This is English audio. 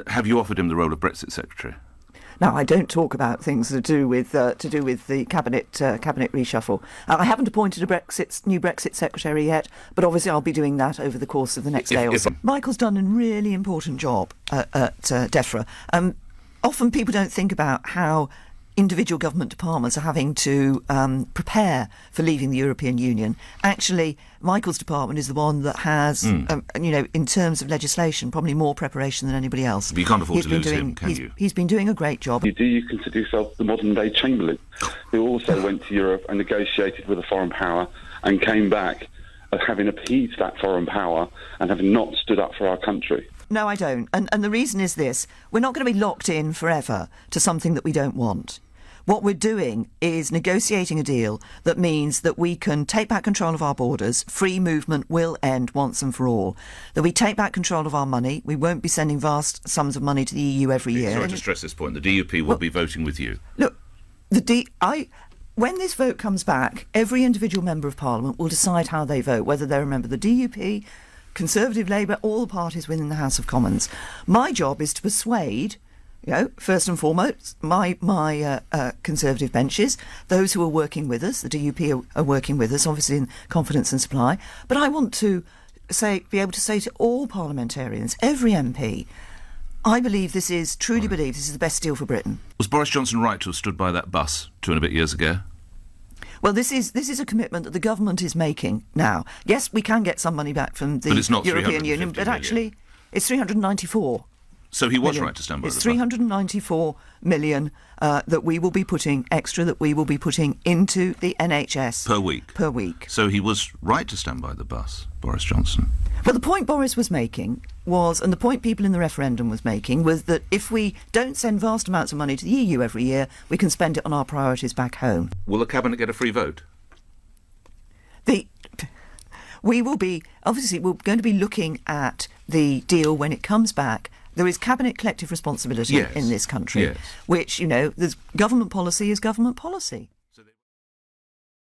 Have you offered him the role of Brexit Secretary? Now, I don't talk about things to do with the cabinet reshuffle. I haven't appointed a new Brexit secretary yet, but obviously I'll be doing that over the course of the next day or so. Michael's done a really important job at DEFRA. Often people don't think about how individual government departments are having to prepare for leaving the European Union. Actually, Michael's department is the one that has, in terms of legislation, probably more preparation than anybody else. But you can't afford to lose him, can you? He's been doing a great job. Do you consider yourself the modern-day Chamberlain, who also went to Europe and negotiated with a foreign power and came back having appeased that foreign power and having not stood up for our country? No, I don't. And the reason is this. We're not going to be locked in forever to something that we don't want. What we're doing is negotiating a deal that means that we can take back control of our borders. Free movement will end once and for all. That we take back control of our money. We won't be sending vast sums of money to the EU every year. Sorry to stress this point. The DUP will be voting with you. Look, when this vote comes back, every individual member of Parliament will decide how they vote, whether they remember the DUP, Conservative, Labour, all the parties within the House of Commons. My job is to persuade, first and foremost, my Conservative benches, those who are working with us. The DUP are working with us, obviously in confidence and supply. But I want to be able to say to all parliamentarians, every MP, I believe truly believe this is the best deal for Britain. Was Boris Johnson right to have stood by that bus 2 and a bit years ago? Well, this is a commitment that the government is making now. Yes, we can get some money back from the European Union, but actually it's 394. So he was million. Right to stand by the bus. It's 394 million that we will be putting into the NHS. Per week? Per week. So he was right to stand by the bus, Boris Johnson. Well, the point Boris was making was, and the point people in the referendum was making, was that if we don't send vast amounts of money to the EU every year, we can spend it on our priorities back home. Will the Cabinet get a free vote? We're going to be looking at the deal when it comes back. There is cabinet collective responsibility in this country, which, there's government policy is government policy.